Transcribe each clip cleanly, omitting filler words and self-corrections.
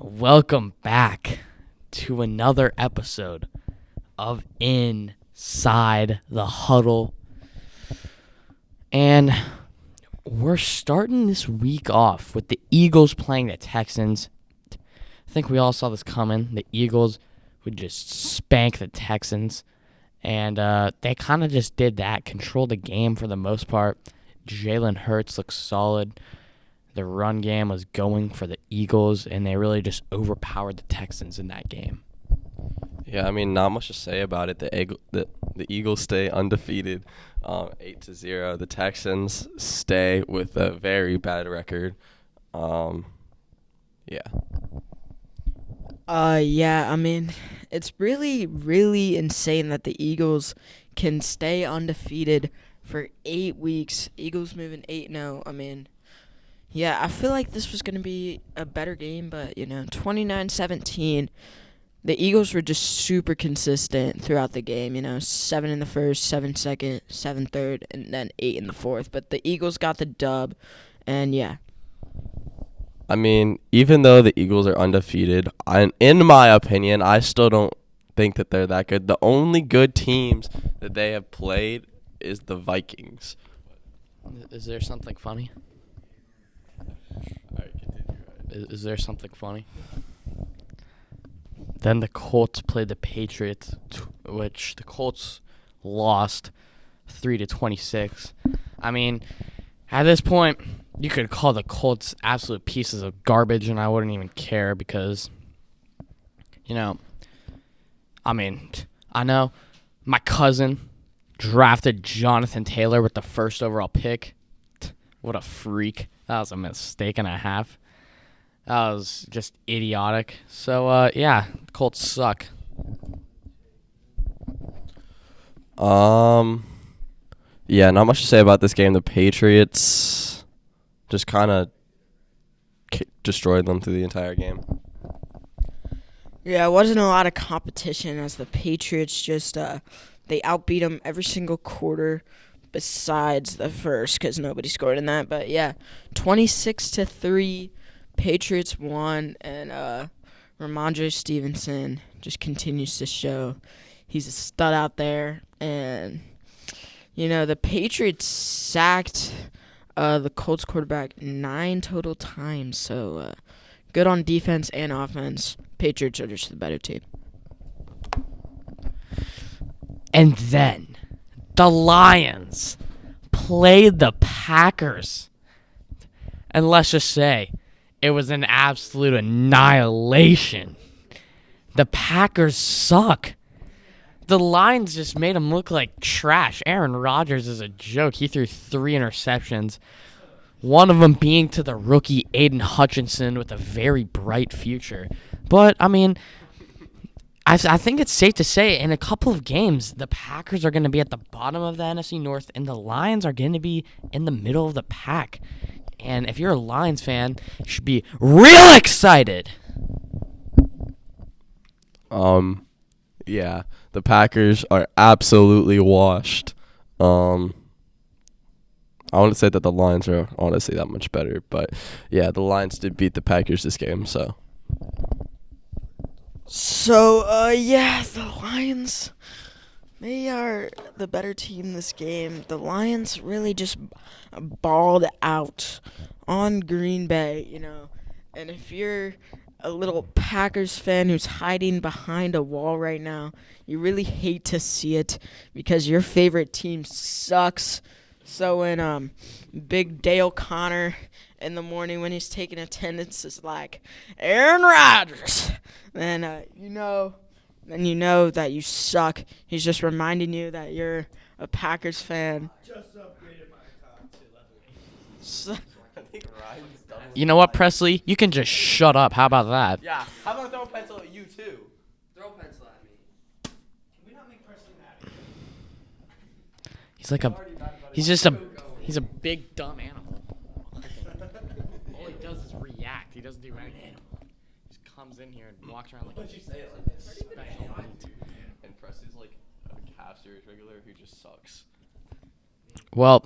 Welcome back to another episode of Inside the Huddle. And we're starting this week off with the Eagles playing the Texans. I think we all saw this coming. The Eagles would just spank the Texans. And they kind of just did that, controlled the game for the most part. Jalen Hurts looks solid. The run game was going for the Eagles, and they really just overpowered the Texans in that game. Yeah, I mean, not much to say about it. The Eagles stay undefeated, 8-0. The Texans stay with a very bad record. Yeah. I mean, it's really insane that the Eagles can stay undefeated for 8 weeks. Eagles moving 8-0. I mean, yeah, I feel like this was going to be a better game, but, 29-17, the Eagles were just super consistent throughout the game, 7 in the first, 7 second, 7 third, and then 8 in the fourth. But the Eagles got the dub, and yeah. I mean, even though the Eagles are undefeated, in my opinion, I still don't think that they're that good. The only good teams that they have played is the Vikings. Is there something funny? All right, continue. Is there something funny? Then the Colts played the Patriots, which the Colts lost 3-26. I mean, at this point, you could call the Colts absolute pieces of garbage, and I wouldn't even care because, I know my cousin drafted Jonathan Taylor with the first overall pick. What a freak. That was a mistake and a half. That was just idiotic. So, yeah, Colts suck. Yeah, not much to say about this game. The Patriots just kind of destroyed them through the entire game. Yeah, it wasn't a lot of competition as the Patriots just, they outbeat them every single quarter besides the first because nobody scored in that. But, yeah, 26-3, Patriots won, and Ramondre Stevenson just continues to show he's a stud out there. And, the Patriots sacked the Colts quarterback 9 total times. So, good on defense and offense. Patriots are just the better team. And then the Lions played the Packers. And let's just say it was an absolute annihilation. The Packers suck. The Lions just made them look like trash. Aaron Rodgers is a joke. He threw 3 interceptions. One of them being to the rookie Aiden Hutchinson with a very bright future. But, I mean, I think it's safe to say in a couple of games, the Packers are going to be at the bottom of the NFC North, and the Lions are going to be in the middle of the pack. And if you're a Lions fan, you should be real excited. Yeah, the Packers are absolutely washed. I wouldn't say that the Lions are honestly that much better, but yeah, the Lions did beat the Packers this game, so. So, yeah, the Lions, they are the better team this game. The Lions really just balled out on Green Bay, And if you're a little Packers fan who's hiding behind a wall right now, you really hate to see it because your favorite team sucks. So when Big Dale Connor in the morning when he's taking attendance is like, Aaron Rodgers, then you know that you suck. He's just reminding you that you're a Packers fan. Just upgraded my account to level 8. So, You know what, Presley? You can just shut up. How about that? Yeah, how about throw a pencil at you too? Throw a pencil at me. Can we not make Presley mad? He's a big dumb animal. All he does is react. He doesn't do anything. He just comes in here and walks around like Why'd you say it like this? special needs. And Presley's like a half series regular who just sucks. Well,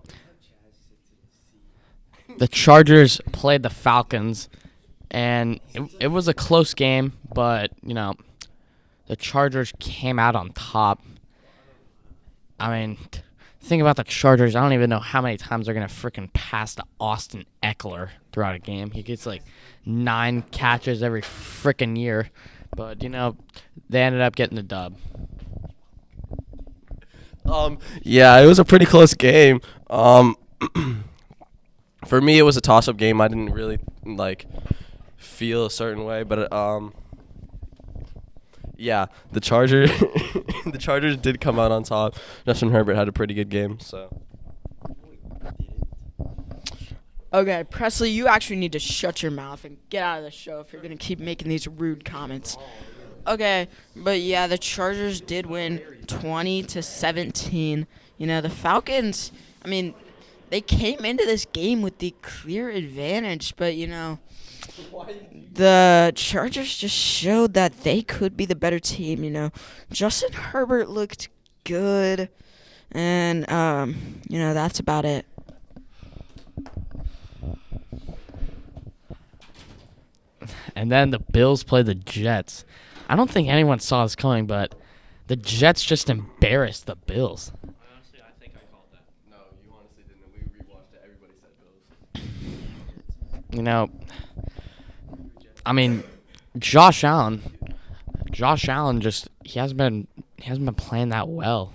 the Chargers played the Falcons, And it was a close game, but, the Chargers came out on top. I mean, think about the Chargers. I don't even know how many times they're going to freaking pass to Austin Eckler throughout a game. He gets like 9 catches every freaking year. But, they ended up getting the dub. Yeah, it was a pretty close game. For me, it was a toss-up game. I didn't really feel a certain way, but yeah, the the Chargers did come out on top. Justin Herbert had a pretty good game, so. Okay, Presley, you actually need to shut your mouth and get out of the show if you're going to keep making these rude comments. Okay, but yeah, the Chargers did win 20-17. The Falcons, I mean, they came into this game with the clear advantage, but, the Chargers just showed that they could be the better team, Justin Herbert looked good, and, that's about it. And then the Bills played the Jets. I don't think anyone saw this coming, but the Jets just embarrassed the Bills. Honestly, I think I called that. No, you honestly didn't. We rewatched it. Everybody said Bills. I mean, Josh Allen just he hasn't been playing that well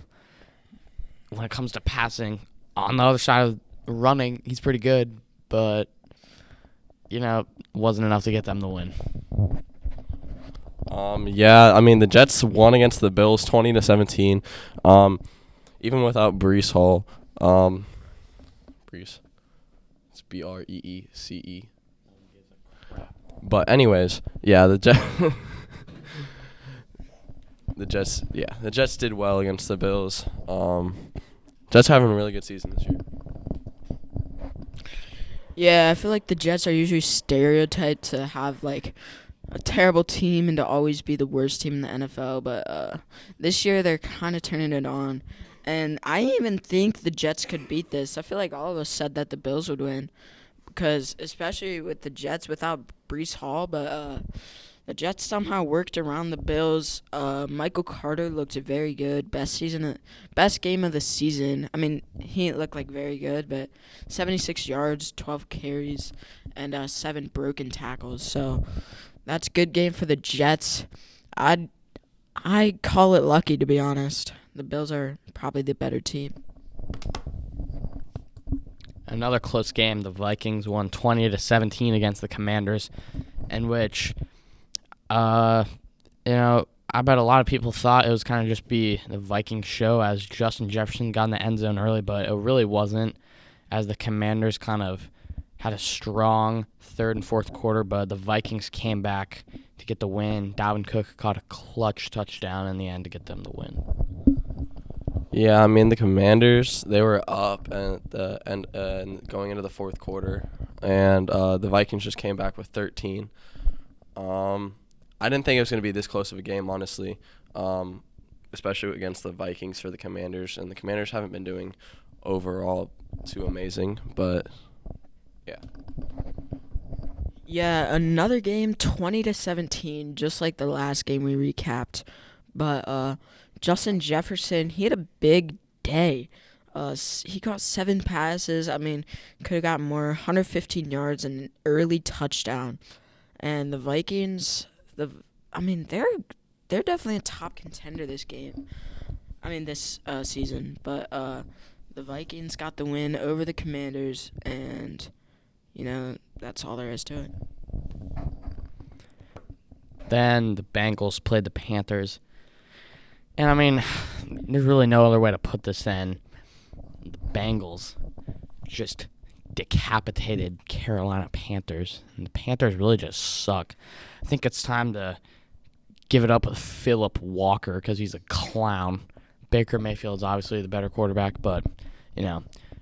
when it comes to passing. On the other side of running, he's pretty good, but wasn't enough to get them the win. Yeah, I mean the Jets won against the Bills 20-17. Even without Breece Hall. Breece. It's Breece. But anyways, yeah, the Jets did well against the Bills. Jets having a really good season this year. Yeah, I feel like the Jets are usually stereotyped to have, a terrible team and to always be the worst team in the NFL, but this year they're kind of turning it on. And I even think the Jets could beat this. I feel like all of us said that the Bills would win, because especially with the Jets without Breece Hall, but the Jets somehow worked around the Bills. Michael Carter looked very good. Best game of the season. I mean, he didn't look very good, but 76 yards, 12 carries, and 7 broken tackles. So that's a good game for the Jets. I call it lucky, to be honest. The Bills are probably the better team. Another close game. The Vikings won 20-17 against the Commanders, in which I bet a lot of people thought it was kind of just be the Vikings show as Justin Jefferson got in the end zone early, but it really wasn't, as the Commanders kind of had a strong third and fourth quarter, but the Vikings came back to get the win. Dalvin Cook caught a clutch touchdown in the end to get them the win. Yeah, I mean the Commanders, they were up at the end going into the fourth quarter, and the Vikings just came back with 13. I didn't think it was going to be this close of a game, honestly, especially against the Vikings for the Commanders. And the Commanders haven't been doing overall too amazing, but yeah. Yeah, another game, 20-17, just like the last game we recapped. But Justin Jefferson, he had a big day. He got 7 passes. I mean, could have got more, 115 yards and an early touchdown. And the Vikings, they're definitely a top contender this season. But the Vikings got the win over the Commanders, and that's all there is to it. Then the Bengals played the Panthers. And, I mean, there's really no other way to put this than the Bengals just decapitated Carolina Panthers. And the Panthers really just suck. I think it's time to give it up with Phillip Walker because he's a clown. Baker Mayfield's obviously the better quarterback, but,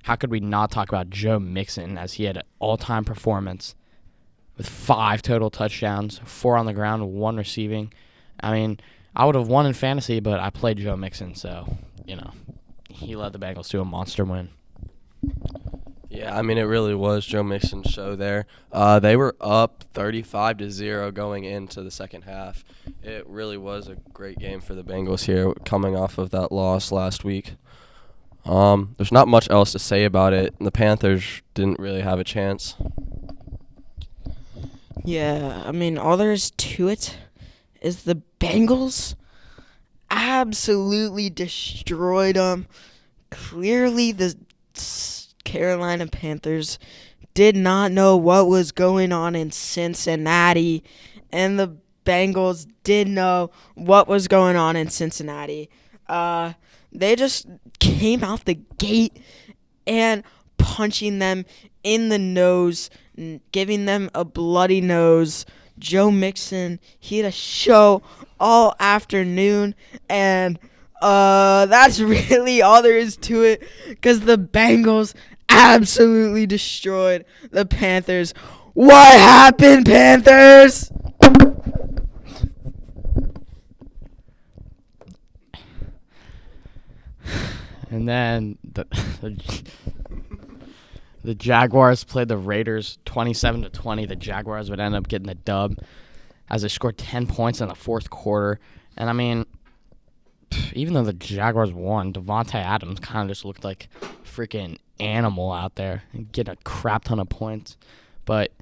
how could we not talk about Joe Mixon as he had an all-time performance with 5 total touchdowns, 4 on the ground, 1 receiving. I mean, I would have won in fantasy, but I played Joe Mixon, so, he led the Bengals to a monster win. Yeah, I mean it really was Joe Mixon's show there. They were up 35-0 going into the second half. It really was a great game for the Bengals here, coming off of that loss last week. There's not much else to say about it. The Panthers didn't really have a chance. Yeah, I mean, all there is to it is the Bengals absolutely destroyed them. Clearly, the Carolina Panthers did not know what was going on in Cincinnati, and the Bengals did know what was going on in Cincinnati. They just came out the gate and punching them in the nose, giving them a bloody nose. Joe Mixon, he had a show all afternoon, and that's really all there is to it, because the Bengals absolutely destroyed the Panthers. What happened, Panthers? And then the Jaguars played the Raiders 27-20. The Jaguars would end up getting the dub as they scored 10 points in the fourth quarter. And I mean, even though the Jaguars won, Devontae Adams kind of just looked like a freaking animal out there and getting a crap ton of points. But,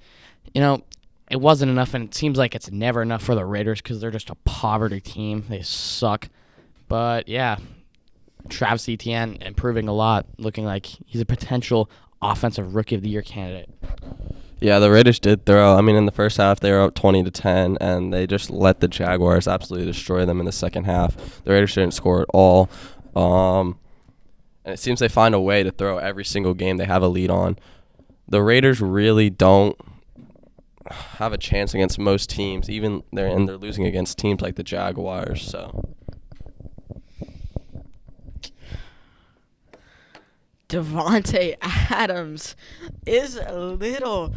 you know, it wasn't enough, and it seems like it's never enough for the Raiders because they're just a poverty team. They suck. But, yeah, Travis Etienne improving a lot, looking like he's a potential offensive rookie of the year candidate. Yeah, the Raiders did throw. I mean, in the first half, they were up 20-10, and they just let the Jaguars absolutely destroy them in the second half. The Raiders didn't score at all. And it seems they find a way to throw every single game they have a lead on. The Raiders really don't have a chance against most teams, even they're losing against teams like the Jaguars. So Devontae Adams is a little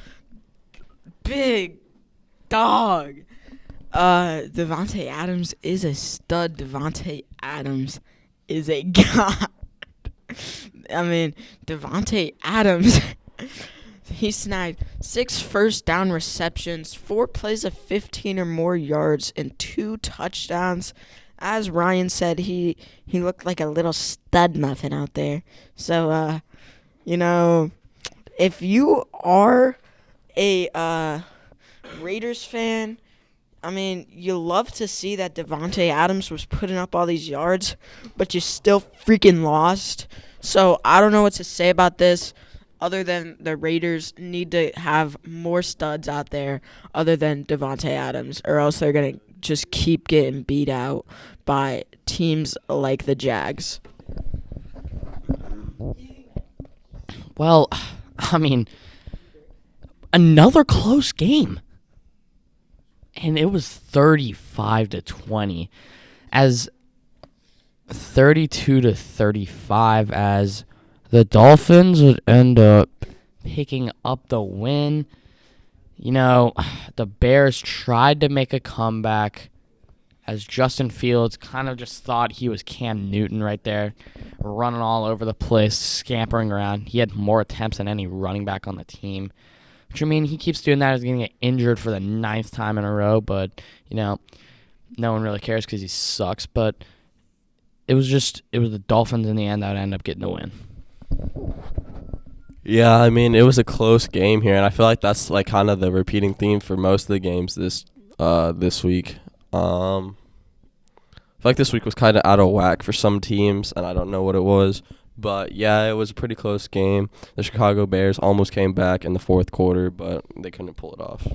big dog. Devontae Adams is a stud. Devontae Adams is a god. I mean, Devontae Adams, he snagged 6 first down receptions, 4 plays of 15 or more yards, and 2 touchdowns. As Ryan said, he looked like a little stud muffin out there. So, you know, if you are a Raiders fan, I mean, you love to see that Devontae Adams was putting up all these yards, but you still freaking lost. So I don't know what to say about this other than the Raiders need to have more studs out there other than Devontae Adams, or else they're going to just keep getting beat out by teams like the Jags. Well, I mean, another close game. And it was 35-20 as 32-35 as the Dolphins would end up picking up the win. You know, the Bears tried to make a comeback as Justin Fields kind of just thought he was Cam Newton right there, running all over the place, scampering around. He had more attempts than any running back on the team. Which, I mean, he keeps doing that. He's going to get injured for the 9th time in a row, but, you know, no one really cares because he sucks. But it was the Dolphins in the end that would end up getting the win. yeah, I mean, it was a close game here, and I feel like that's like kind of the repeating theme for most of the games this week. I feel like this week was kind of out of whack for some teams, and I don't know what it was. But, yeah, it was a pretty close game. The Chicago Bears almost came back in the fourth quarter, but they couldn't pull it off.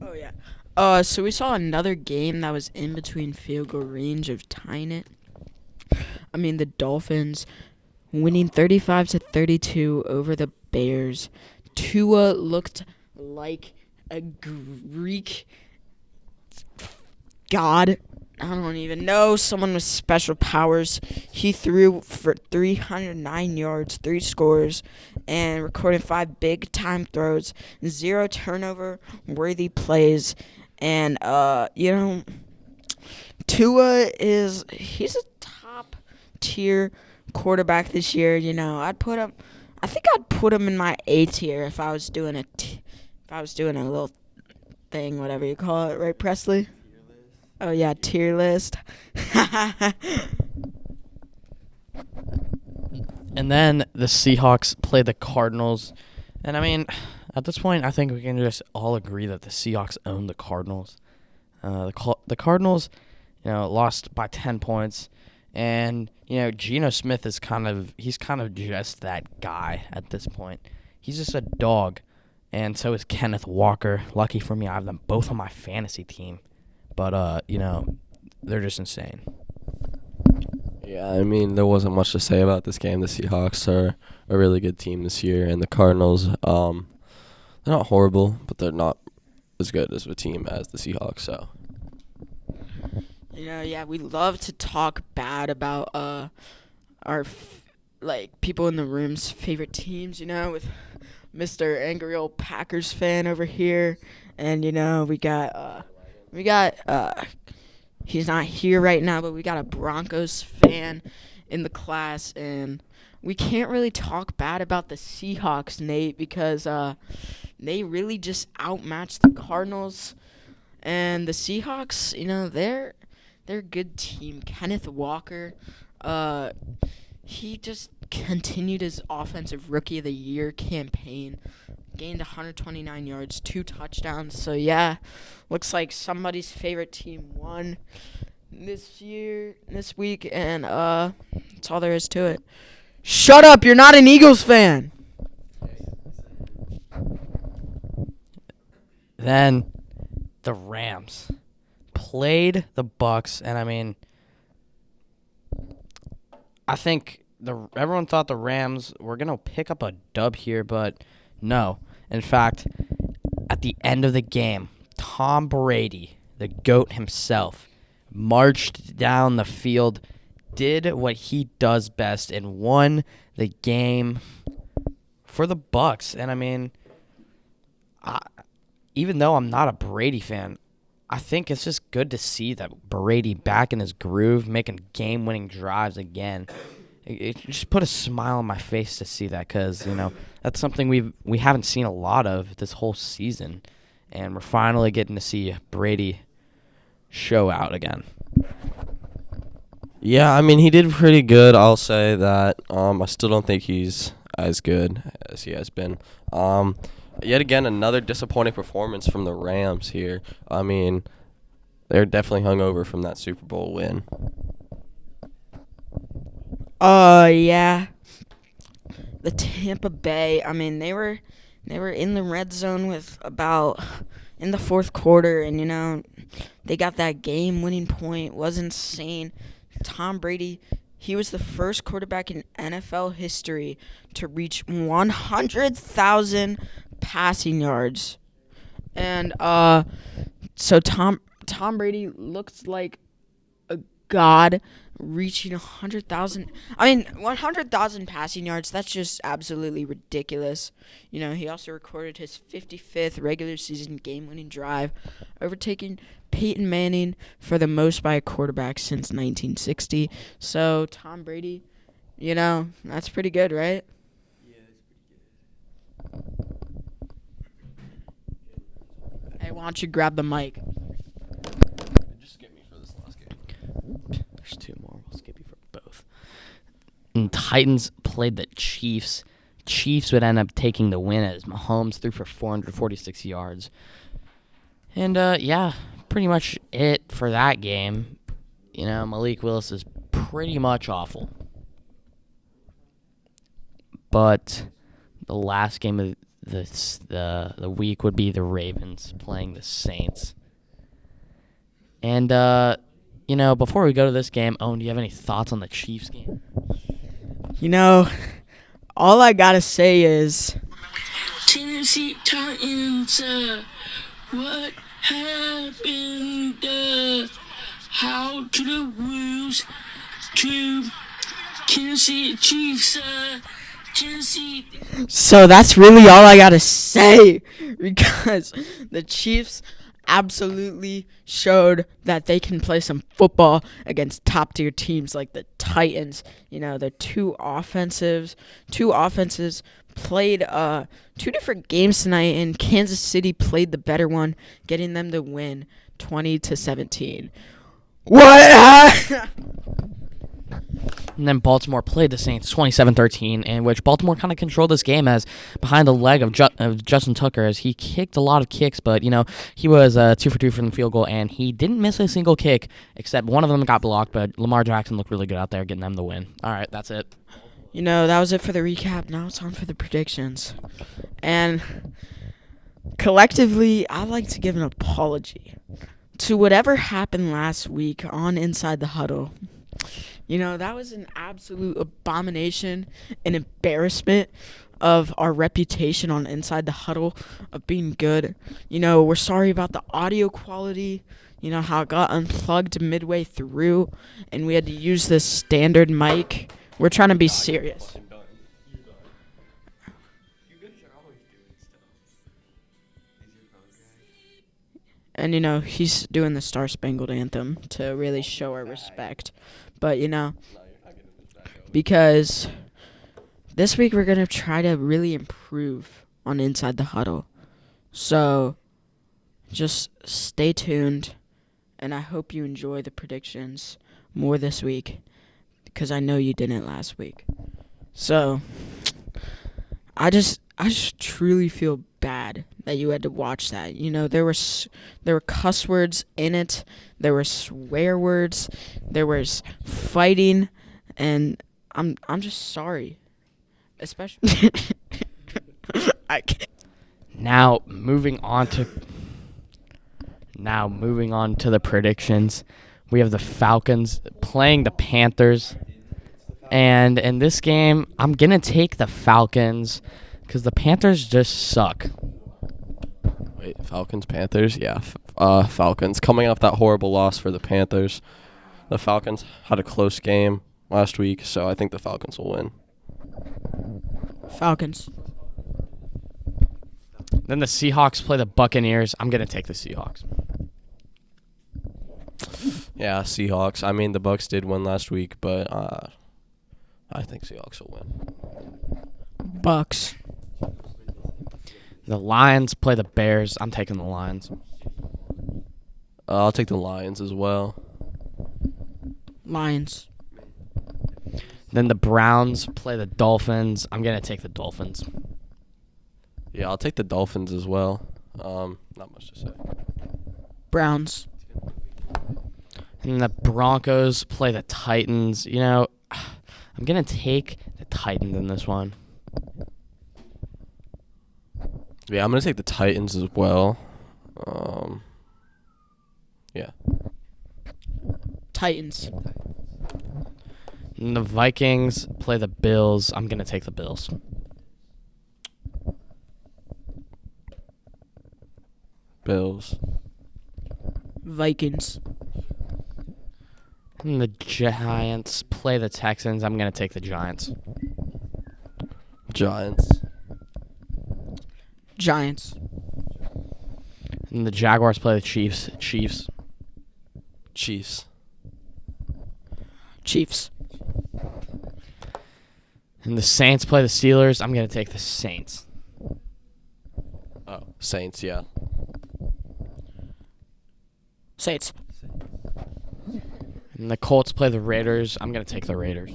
Oh, yeah. So we saw another game that was in between field goal range of tying it. I mean, the Dolphins winning 35-32 over the Bears. Tua looked like a Greek god. I don't even know. Someone with special powers. He threw for 309 yards, 3 scores, and recorded 5 big-time throws, 0 turnover-worthy plays. And, you know, Tua he's a top-tier quarterback this year. I'd put him. I think I'd put him in my A tier if I was doing a little thing, whatever you call it, right, Presley? Oh yeah, tier list. And then the Seahawks play the Cardinals. And I mean, at this point, I think we can just all agree that the Seahawks own the Cardinals. The Cardinals, lost by 10 points. And, Geno Smith is kind of just that guy at this point. He's just a dog. And so is Kenneth Walker. Lucky for me, I have them both on my fantasy team. But, they're just insane. Yeah, I mean, there wasn't much to say about this game. The Seahawks are a really good team this year, and the Cardinals, they're not horrible, but they're not as good as a team as the Seahawks. So, Yeah, we love to talk bad about our people in the room's favorite teams. With Mr. Angry Old Packers fan over here, and we got he's not here right now, but we got a Broncos fan in the class, and we can't really talk bad about the Seahawks, Nate, because they really just outmatched the Cardinals. And the Seahawks, they're a good team. Kenneth Walker, he just continued his offensive rookie of the year campaign. Gained 129 yards, 2 touchdowns. So, yeah, looks like somebody's favorite team won this week, and that's all there is to it. Shut up, you're not an Eagles fan. Then the Rams played the Bucks, and I mean, I think everyone thought the Rams were going to pick up a dub here, but no. In fact, at the end of the game, Tom Brady, the GOAT himself, marched down the field, did what he does best, and won the game for the Bucks. And I mean, even though I'm not a Brady fan, I think it's just good to see that Brady back in his groove, making game-winning drives again. It just put a smile on my face to see that, because that's something we haven't seen a lot of this whole season, and we're finally getting to see Brady show out again. yeah, I mean, he did pretty good. I'll say that. I still don't think he's as good as he has been. Yet again, another disappointing performance from the Rams here. I mean, they're definitely hungover from that Super Bowl win. Yeah. The Tampa Bay, I mean, they were in the red zone with about in the fourth quarter, and they got that game-winning point. It was insane. Tom Brady, he was the first quarterback in NFL history to reach 100,000 passing yards. And so Tom Brady looks like a god, reaching 100,000. I mean, 100,000 passing yards, that's just absolutely ridiculous. He also recorded his 55th regular season game-winning drive, overtaking Peyton Manning for the most by a quarterback since 1960. So, Tom Brady, that's pretty good, right? Yeah, that's pretty good. Hey, why don't you grab the mic? Just skip me for this last game. There's 2 more. We'll skip you for both. And Titans played the Chiefs. Chiefs would end up taking the win as Mahomes threw for 446 yards. And, yeah, pretty much it for that game. Malik Willis is pretty much awful. But the last game of the week would be the Ravens playing the Saints. And, before we go to this game, Owen, do you have any thoughts on the Chiefs game? All I gotta say is Tennessee Titans, what happened? How to the Wolves to Tennessee Chiefs, Tennessee. so that's really all I gotta say, because the Chiefs absolutely showed that they can play some football against top tier teams like the Titans. The two offenses played 2 different games tonight, and Kansas City played the better one, getting them to win 20-17. What? And then Baltimore played the Saints 27-13, in which Baltimore kind of controlled this game as behind the leg of Justin Tucker, as he kicked a lot of kicks, but, he was 2 for 2 from the field goal, and he didn't miss a single kick, except one of them got blocked, but Lamar Jackson looked really good out there getting them the win. All right, that's it. That was it for the recap. Now it's time for the predictions. And collectively, I'd like to give an apology to whatever happened last week on Inside the Huddle. That was an absolute abomination, an embarrassment of our reputation on Inside the Huddle of being good. We're sorry about the audio quality, how it got unplugged midway through, and we had to use this standard mic. We're trying to be serious. And, he's doing the Star Spangled Anthem to really show our respect. But, because this week we're going to try to really improve on Inside the Huddle. So, just stay tuned, and I hope you enjoy the predictions more this week, because I know you didn't last week. So, I just truly feel bad that you had to watch that. There were cuss words in it. There were swear words. There was fighting, and I'm just sorry. Especially I can't. Now moving on to the predictions. We have the Falcons playing the Panthers. And in this game, I'm going to take the Falcons because the Panthers just suck. Wait, Falcons, Panthers? Yeah, Falcons. Coming off that horrible loss for the Panthers, the Falcons had a close game last week, so I think the Falcons will win. Falcons. Then the Seahawks play the Buccaneers. I'm going to take the Seahawks. Yeah, Seahawks. I mean, the Bucs did win last week, but I think Seahawks will win. Bucks. The Lions play the Bears. I'm taking the Lions. I'll take the Lions as well. Lions. Then the Browns play the Dolphins. I'm going to take the Dolphins. Yeah, I'll take the Dolphins as well. Not much to say. Browns. And the Broncos play the Titans. I'm going to take the Titans in this one. Yeah, I'm going to take the Titans as well. Yeah. Titans. And the Vikings play the Bills. I'm going to take the Bills. Bills. Vikings. And the Giants play the Texans. I'm going to take the Giants. Giants. Giants. And the Jaguars play the Chiefs. Chiefs. Chiefs. Chiefs. And the Saints play the Steelers. I'm going to take the Saints. Oh, Saints, yeah. Saints. And the Colts play the Raiders. I'm going to take the Raiders.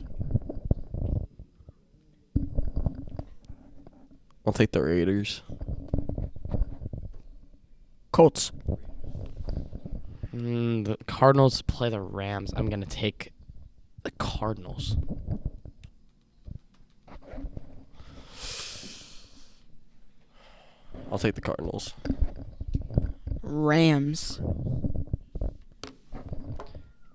I'll take the Raiders. Colts. And the Cardinals play the Rams. I'm going to take the Cardinals. I'll take the Cardinals. Rams.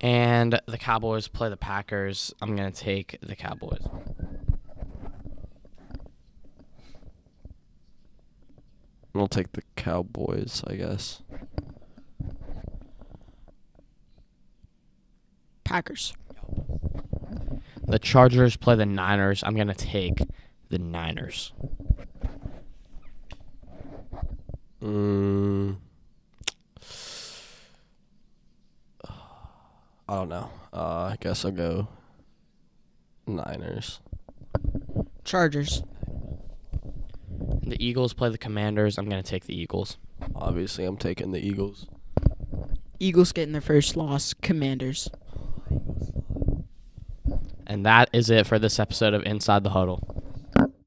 And the Cowboys play the Packers. I'm going to take the Cowboys. I'll take the Cowboys, I guess. Packers. The Chargers play the Niners. I'm going to take the Niners. I don't know. I guess I'll go Niners. Chargers. The Eagles play the Commanders. I'm going to take the Eagles. Obviously, I'm taking the Eagles. Eagles getting their first loss. Commanders. And that is it for this episode of Inside the Huddle.